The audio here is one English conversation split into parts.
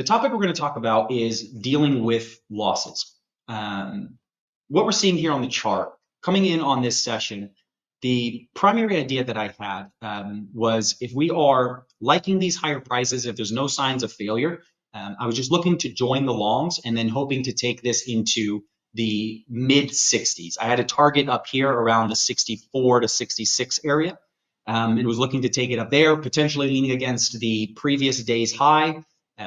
The topic we're going to talk about is dealing with losses. What we're seeing here on the chart, coming in on this session, the primary idea that I had was if we are liking these higher prices, if there's no signs of failure, I was just looking to join the longs and then hoping to take this into the mid 60s. I had a target up here around the 64 to 66 area. It was looking to take it up there, potentially leaning against the previous day's high,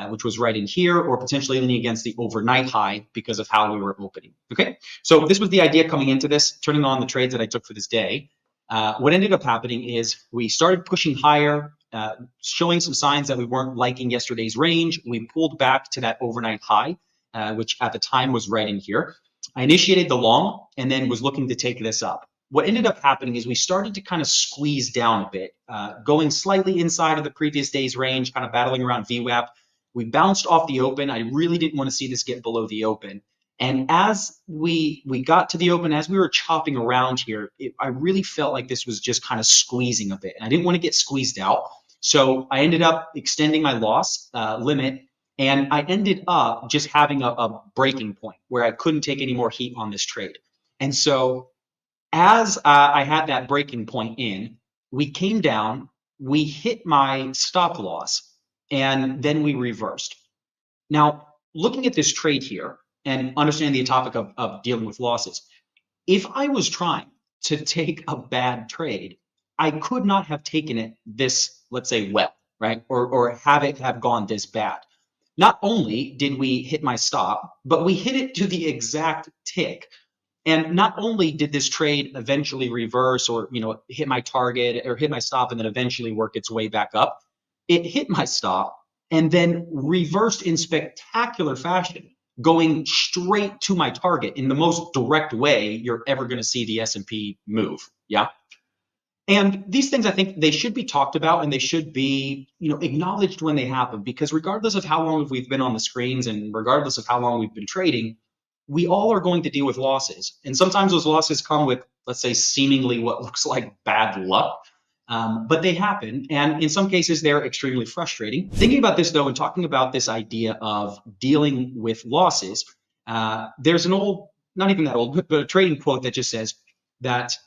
which was right in here, or potentially leaning against the overnight high because of how we were opening. Okay, so this was the idea coming into this, turning on the trades that I took for this day. What ended up happening is we started pushing higher, showing some signs that we weren't liking yesterday's range. We pulled back to that overnight high, which at the time was right in here. I initiated the long and then was looking to take this up. What ended up happening is we started to kind of squeeze down a bit, going slightly inside of the previous day's range, kind of battling around VWAP. We bounced off the open. I really didn't want to see this get below the open. And as we got to the open, as we were chopping around here, I really felt like this was just kind of squeezing a bit. And I didn't want to get squeezed out. So I ended up extending my loss limit. And I ended up just having a breaking point where I couldn't take any more heat on this trade. And so as I had that breaking point in, we came down, we hit my stop loss, and then we reversed. Now, looking at this trade here and understanding the topic of dealing with losses, if I was trying to take a bad trade, I could not have taken it this, let's say, well, right? Or have it have gone this bad. Not only did we hit my stop, but we hit it to the exact tick. And not only did this trade eventually reverse or hit my target or hit my stop and then eventually work its way back up, it hit my stop and then reversed in spectacular fashion, going straight to my target in the most direct way you're ever going to see the S&P move. Yeah. And these things, I think they should be talked about and they should be, acknowledged when they happen, because regardless of how long we've been on the screens and regardless of how long we've been trading, we all are going to deal with losses. And sometimes those losses come with, let's say, seemingly what looks like bad luck, but they happen. And in some cases, they're extremely frustrating. Thinking about this, though, and talking about this idea of dealing with losses, there's an old, not even that old, but a trading quote that just says that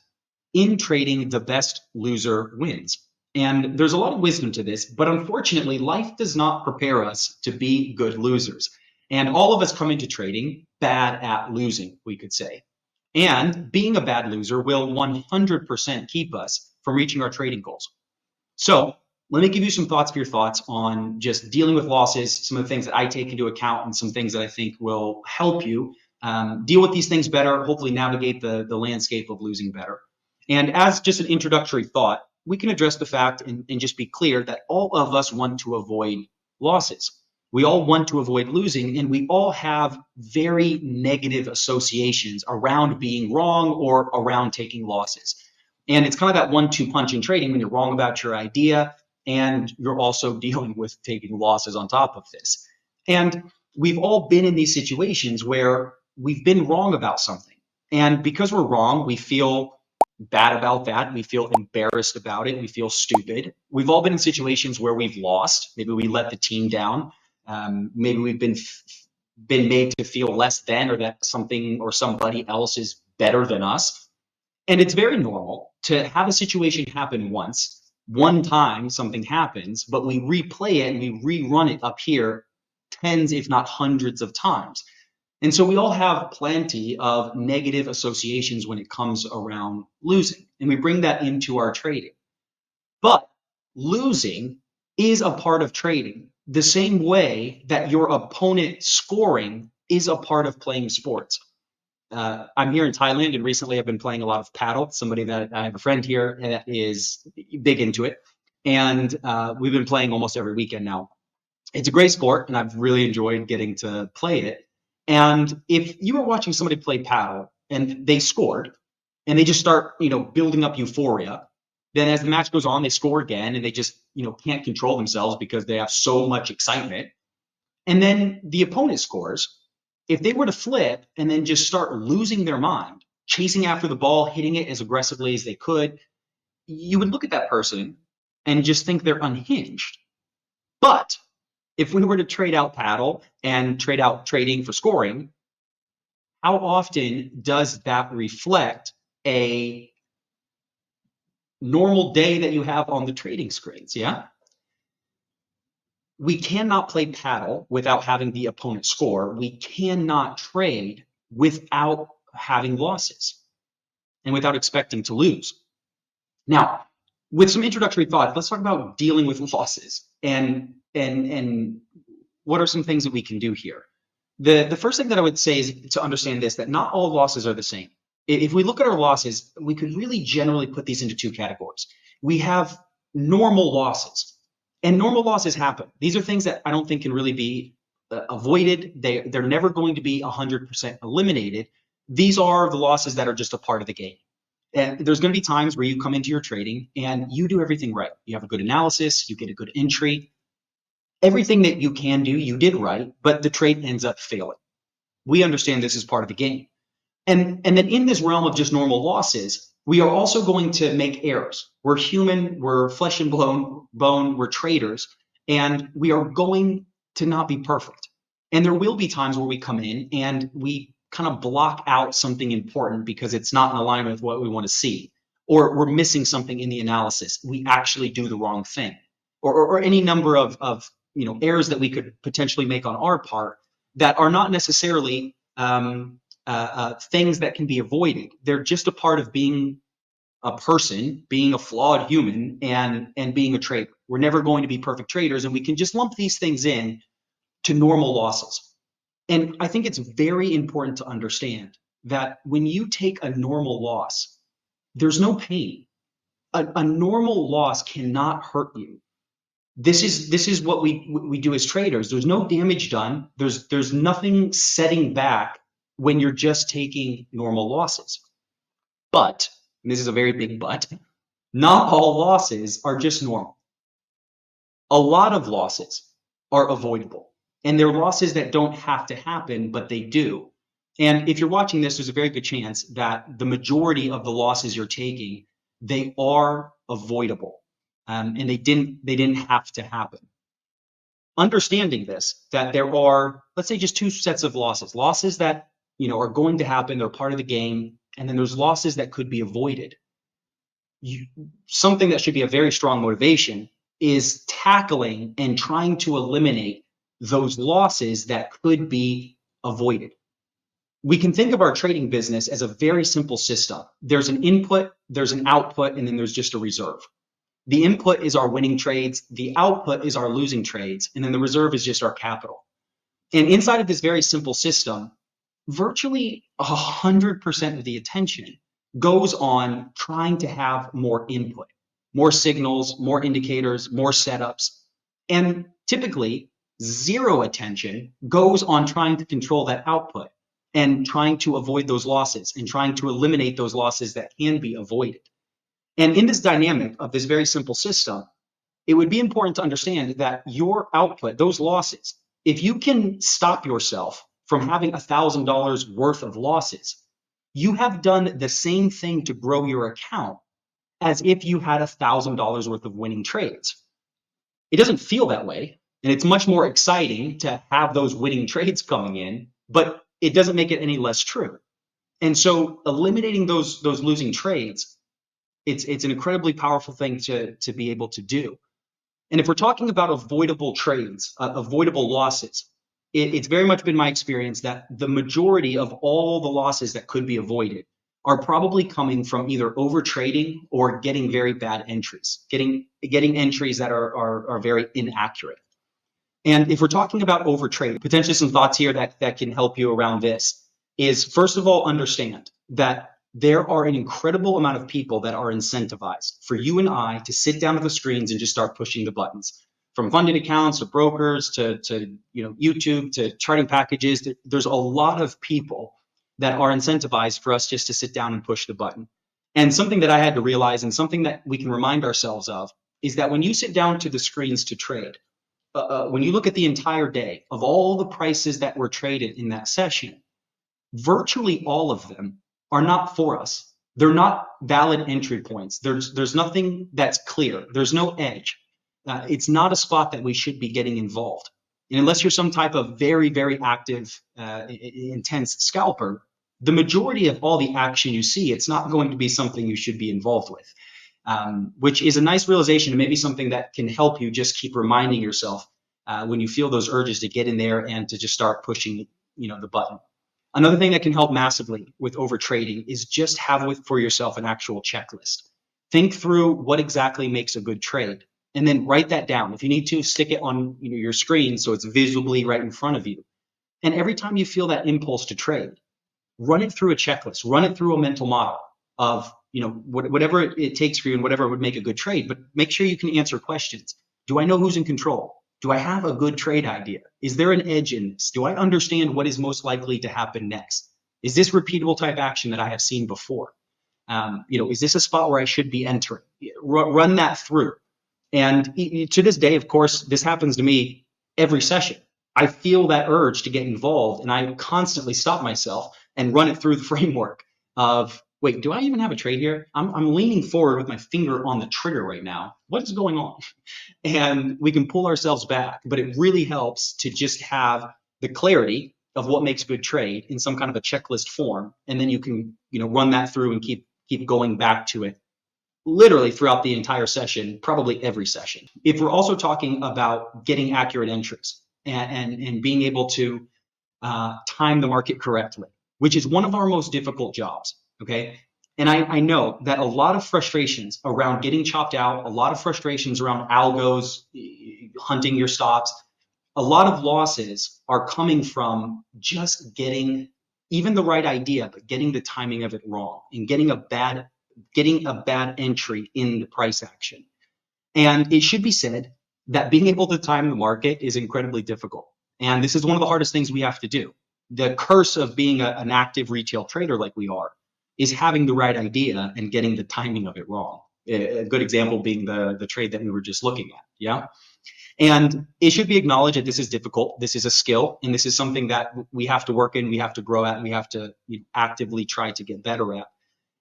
in trading, the best loser wins. And there's a lot of wisdom to this, but unfortunately, life does not prepare us to be good losers. And all of us come into trading bad at losing, we could say. And being a bad loser will 100% keep us from reaching our trading goals. So let me give you some thoughts for your thoughts on just dealing with losses, some of the things that I take into account, and some things that I think will help you deal with these things better, hopefully navigate the landscape of losing better. And as just an introductory thought, we can address the fact and just be clear that all of us want to avoid losses. We all want to avoid losing, and we all have very negative associations around being wrong or around taking losses. And it's kind of that 1-2 punch in trading when you're wrong about your idea and you're also dealing with taking losses on top of this. And we've all been in these situations where we've been wrong about something. And because we're wrong, we feel bad about that. We feel embarrassed about it. We feel stupid. We've all been in situations where we've lost. Maybe we let the team down. Maybe we've been made to feel less than, or that something or somebody else is better than us. And it's very normal to have a situation happen once. One time something happens, but we replay it and we rerun it up here tens, if not hundreds of times. And so we all have plenty of negative associations when it comes around losing, and we bring that into our trading. But losing is a part of trading, the same way that your opponent scoring is a part of playing sports. I'm here in Thailand, and recently I've been playing a lot of paddle. Somebody that I have a friend here that is big into it, and we've been playing almost every weekend now. It's a great sport, and I've really enjoyed getting to play it. And if you were watching somebody play paddle and they scored and they just start, building up euphoria, then as the match goes on, they score again and they just, can't control themselves because they have so much excitement. And then the opponent scores. If they were to flip and then just start losing their mind, chasing after the ball, hitting it as aggressively as they could, you would look at that person and just think they're unhinged. But If we were to trade out paddle and trade out trading for scoring, how often does that reflect a normal day that you have on the trading screens? Yeah. We cannot play paddle without having the opponent score. We cannot trade without having losses and without expecting to lose. Now, with some introductory thoughts, let's talk about dealing with losses and what are some things that we can do here. The first thing that I would say is to understand this, that not all losses are the same. If we look at our losses, we could really generally put these into two categories. We have normal losses, and normal losses happen. These are things that I don't think can really be avoided. They're never going to be 100% eliminated. These are the losses that are just a part of the game. And there's going to be times where you come into your trading and you do everything right. You have a good analysis, you get a good entry. Everything that you can do, you did right, but the trade ends up failing. We understand this is part of the game. And then in this realm of just normal losses, we are also going to make errors. We're human, we're flesh and bone, we're traders, and we are going to not be perfect. And there will be times where we come in and we kind of block out something important because it's not in alignment with what we want to see, or we're missing something in the analysis. We actually do the wrong thing, or any number of errors that we could potentially make on our part that are not necessarily things that can be avoided. They're just a part of being a person, being a flawed human, and being a trader. We're never going to be perfect traders, and we can just lump these things in to normal losses. And I think it's very important to understand that when you take a normal loss, there's no pain. A normal loss cannot hurt you. This is what we do as traders. There's no damage done. There's nothing setting back when you're just taking normal losses. But, and this is a very big but, not all losses are just normal. A lot of losses are avoidable. And they're losses that don't have to happen, but they do. And if you're watching this, there's a very good chance that the majority of the losses you're taking, they are avoidable. And they didn't have to happen. Understanding this, that there are, let's say, just two sets of losses that are going to happen, they're part of the game, and then there's losses that could be avoided. Something that should be a very strong motivation is tackling and trying to eliminate those losses that could be avoided. We can think of our trading business as a very simple system. There's an input, there's an output, and then there's just a reserve. The input is our winning trades, the output is our losing trades, and then the reserve is just our capital. And inside of this very simple system, virtually 100% of the attention goes on trying to have more input, more signals, more indicators, more setups. And typically, zero attention goes on trying to control that output and trying to avoid those losses and trying to eliminate those losses that can be avoided. And in this dynamic of this very simple system, it would be important to understand that your output, those losses, if you can stop yourself from having $1,000 worth of losses, you have done the same thing to grow your account as if you had $1,000 worth of winning trades. It doesn't feel that way, and it's much more exciting to have those winning trades coming in, but it doesn't make it any less true. And so eliminating those losing trades, it's an incredibly powerful thing to be able to do. And if we're talking about avoidable trades, avoidable losses, it's very much been my experience that the majority of all the losses that could be avoided are probably coming from either over trading or getting very bad entries, getting entries that are very inaccurate. And if we're talking about over trading, potentially some thoughts here that can help you around this is, first of all, understand that there are an incredible amount of people that are incentivized for you and I to sit down at the screens and just start pushing the buttons. From funded accounts to brokers to YouTube to charting packages, there's a lot of people that are incentivized for us just to sit down and push the button. And something that I had to realize, and something that we can remind ourselves of, is that when you sit down to the screens to trade, when you look at the entire day of all the prices that were traded in that session, virtually all of them are not for us. They're not valid entry points. There's nothing that's clear. There's no edge. It's not a spot that we should be getting involved. And unless you're some type of very, very active, intense scalper, the majority of all the action you see, it's not going to be something you should be involved with, which is a nice realization and maybe something that can help you just keep reminding yourself when you feel those urges to get in there and to just start pushing, the button. Another thing that can help massively with over trading is just have for yourself an actual checklist. Think through what exactly makes a good trade, and then write that down. If you need to, stick it on your screen so it's visibly right in front of you. And every time you feel that impulse to trade, run it through a checklist, run it through a mental model of whatever it takes for you and whatever would make a good trade. But make sure you can answer questions. Do I know who's in control? Do I have a good trade idea? Is there an edge in this? Do I understand what is most likely to happen next? Is this repeatable type action that I have seen before? Is this a spot where I should be entering? Run that through. And to this day, of course, this happens to me every session. I feel that urge to get involved, and I constantly stop myself and run it through the framework of, wait, do I even have a trade here? I'm leaning forward with my finger on the trigger right now. What is going on? And we can pull ourselves back, but it really helps to just have the clarity of what makes a good trade in some kind of a checklist form, and then you can run that through and keep going back to it literally throughout the entire session, probably every session. If we're also talking about getting accurate entries and being able to time the market correctly, which is one of our most difficult jobs, okay? And I know that a lot of frustrations around getting chopped out, a lot of frustrations around algos, hunting your stops, a lot of losses are coming from just getting even the right idea, but getting the timing of it wrong and getting a bad entry in the price action. And it should be said that being able to time the market is incredibly difficult. And this is one of the hardest things we have to do. The curse of being an active retail trader like we are is having the right idea and getting the timing of it wrong. A good example being the trade that we were just looking at. Yeah. And it should be acknowledged that this is difficult. This is a skill, and this is something that we have to work in, we have to grow at, and we have to actively try to get better at.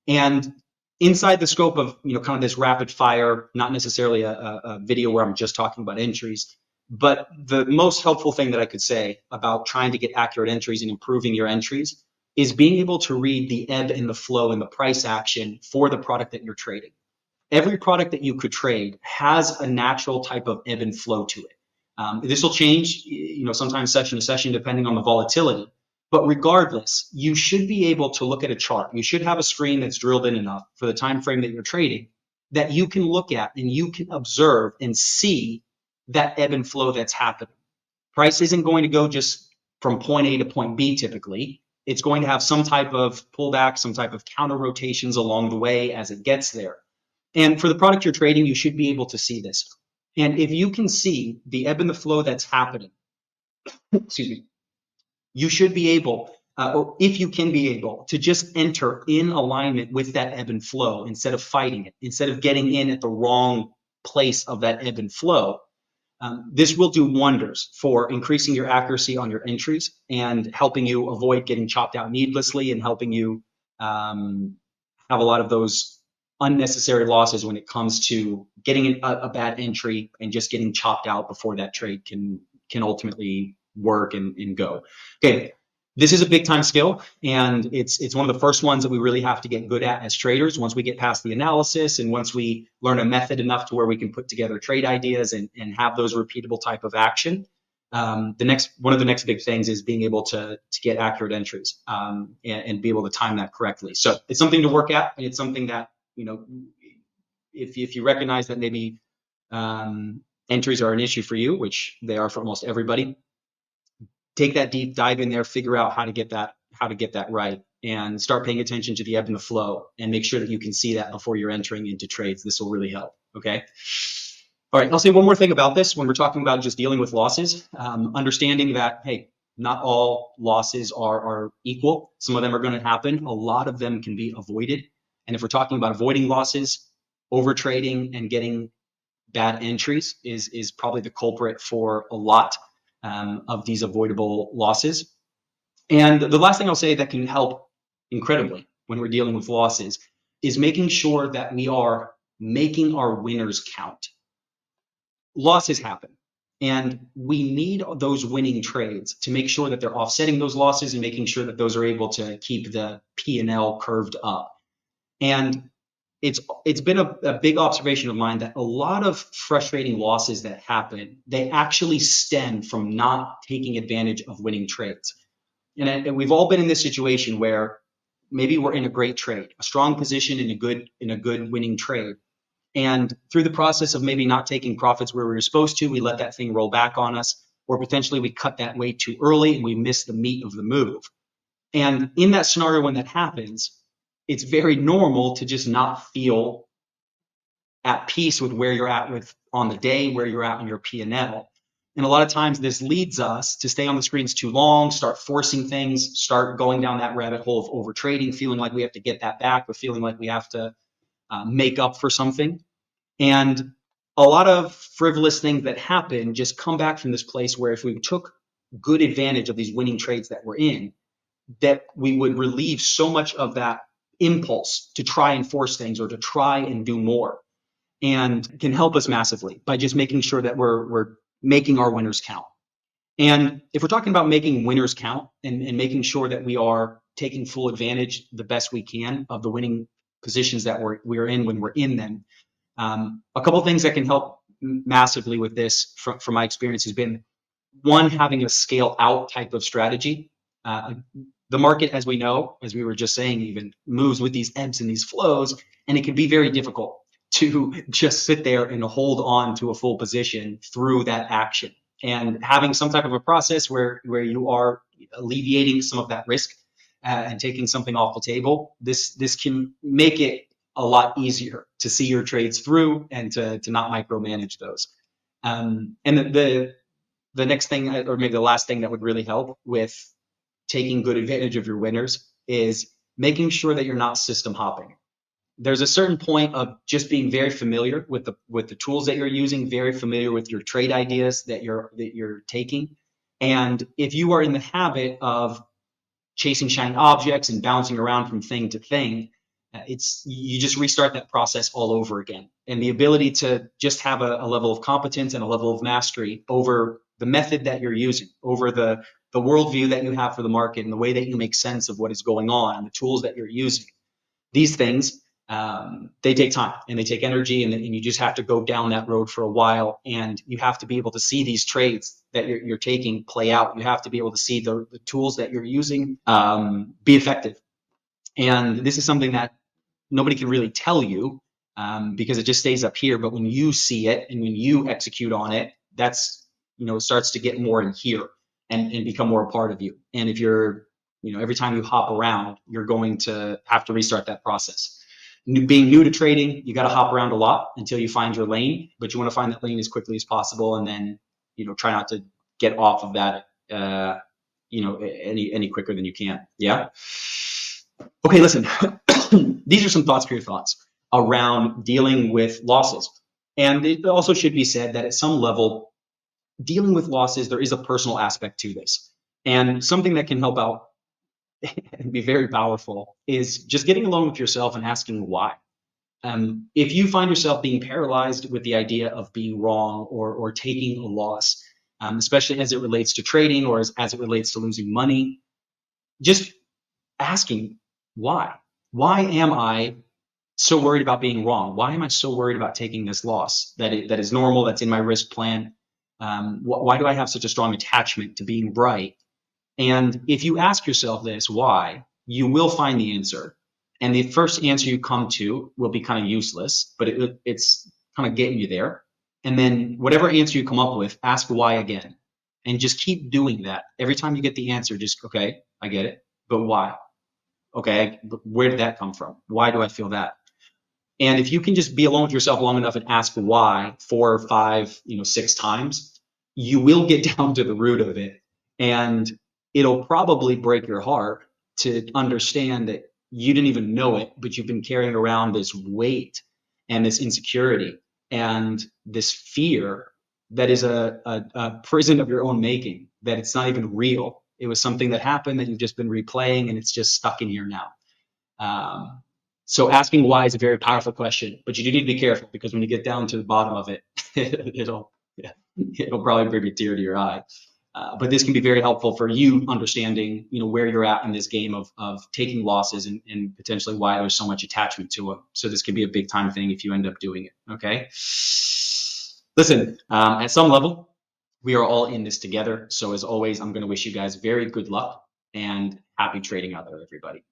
And inside the scope of kind of this rapid fire, not necessarily a video where I'm just talking about entries, but the most helpful thing that I could say about trying to get accurate entries and improving your entries is being able to read the ebb and the flow and the price action for the product that you're trading. Every product that you could trade has a natural type of ebb and flow to it. This will change, sometimes session to session, depending on the volatility. But regardless, you should be able to look at a chart. You should have a screen that's drilled in enough for the time frame that you're trading that you can look at and you can observe and see that ebb and flow that's happening. Price isn't going to go just from point A to point B typically. It's going to have some type of pullback, some type of counter rotations along the way as it gets there. And for the product you're trading, you should be able to see this. And if you can see the ebb and the flow that's happening, excuse me, you should be able, or if you can be able, to just enter in alignment with that ebb and flow instead of fighting it, instead of getting in at the wrong place of that ebb and flow. This will do wonders for increasing your accuracy on your entries and helping you avoid getting chopped out needlessly and helping you have a lot of those unnecessary losses when it comes to getting a bad entry and just getting chopped out before that trade can ultimately work and go. Okay, this is a big time skill, and it's one of the first ones that we really have to get good at as traders. Once we get past the analysis and once we learn a method enough to where we can put together trade ideas and have those repeatable type of action, one of the next big things is being able to get accurate entries and be able to time that correctly. So it's something to work at, and it's something that if you recognize that maybe entries are an issue for you, which they are for almost everybody, take that deep dive in there, figure out how to get that right, and start paying attention to the ebb and the flow, and make sure that you can see that before you're entering into trades. This will really help. Okay. All right. I'll say one more thing about this when we're talking about just dealing with losses, understanding that, hey, not all losses are equal. Some of them are going to happen. A lot of them can be avoided. And if we're talking about avoiding losses, over trading and getting bad entries is probably the culprit for a lot of these avoidable losses. And the last thing I'll say that can help incredibly when we're dealing with losses is making sure that we are making our winners count. Losses happen. And we need those winning trades to make sure that they're offsetting those losses and making sure that those are able to keep the P&L curved up. And it's been a big observation of mine that a lot of frustrating losses that happen, they actually stem from not taking advantage of winning trades. And we've all been in this situation where maybe we're in a great trade, a strong position in a good winning trade. And through the process of maybe not taking profits where we were supposed to, we let that thing roll back on us, or potentially we cut that way too early and we miss the meat of the move. And in that scenario, when that happens, it's very normal to just not feel at peace with where you're at with on the day, where you're at on your P&L. And a lot of times this leads us to stay on the screens too long, start forcing things, start going down that rabbit hole of over trading, feeling like we have to get that back, but feeling like we have to make up for something. And a lot of frivolous things that happen just come back from this place where if we took good advantage of these winning trades that we're in, that we would relieve so much of that impulse to try and force things or to try and do more, and can help us massively by just making sure that we're making our winners count. And if we're talking about making winners count and making sure that we are taking full advantage the best we can of the winning positions that we're in when we're in them, a couple of things that can help massively with this from my experience has been, one, having a scale out type of strategy. The market, as we know, as we were just saying, even moves with these ebbs and these flows, and it can be very difficult to just sit there and hold on to a full position through that action. And having some type of a process where you are alleviating some of that risk and taking something off the table, this can make it a lot easier to see your trades through and to not micromanage those. And the next thing, or maybe the last thing that would really help with taking good advantage of your winners is making sure that you're not system hopping. There's a certain point of just being very familiar with the tools that you're using, very familiar with your trade ideas that you're taking. And if you are in the habit of chasing shiny objects and bouncing around from thing to thing, you just restart that process all over again. And the ability to just have a level of competence and a level of mastery over the method that you're using, over the worldview that you have for the market and the way that you make sense of what is going on and the tools that you're using. These things, they take time and they take energy, and you just have to go down that road for a while, and you have to be able to see these trades that you're taking play out. You have to be able to see the tools that you're using be effective. And this is something that nobody can really tell you because it just stays up here. But when you see it and when you execute on it, that's, it starts to get more in here and become more a part of you. And if you're, every time you hop around, you're going to have to restart that process. Being new to trading, you got to hop around a lot until you find your lane, but you want to find that lane as quickly as possible, and then, try not to get off of that, any quicker than you can. Yeah. Okay, listen, these are some thoughts for your thoughts around dealing with losses. And it also should be said that at some level, dealing with losses, there is a personal aspect to this. And something that can help out and be very powerful is just getting alone with yourself and asking why. If you find yourself being paralyzed with the idea of being wrong or taking a loss, especially as it relates to trading or as it relates to losing money, just asking why. Why am I so worried about being wrong? Why am I so worried about taking this loss that is normal, that's in my risk plan? Why do I have such a strong attachment to being right? And if you ask yourself this, why, you will find the answer. And the first answer you come to will be kind of useless, but it's kind of getting you there. And then whatever answer you come up with, ask why again. And just keep doing that. Every time you get the answer, just, okay, I get it, but why? Okay, where did that come from? Why do I feel that? And if you can just be alone with yourself long enough and ask why 4 or 5, 6 times, you will get down to the root of it. And it'll probably break your heart to understand that you didn't even know it, but you've been carrying around this weight and this insecurity and this fear that is a prison of your own making, that it's not even real. It was something that happened that you've just been replaying, and it's just stuck in here now. So asking why is a very powerful question, but you do need to be careful, because when you get down to the bottom of it, Yeah, it'll probably bring a tear to your eye. But this can be very helpful for you understanding, where you're at in this game of taking losses and potentially why there's so much attachment to it. So this could be a big time thing if you end up doing it. Okay. Listen, at some level, we are all in this together. So as always, I'm going to wish you guys very good luck and happy trading out there, everybody.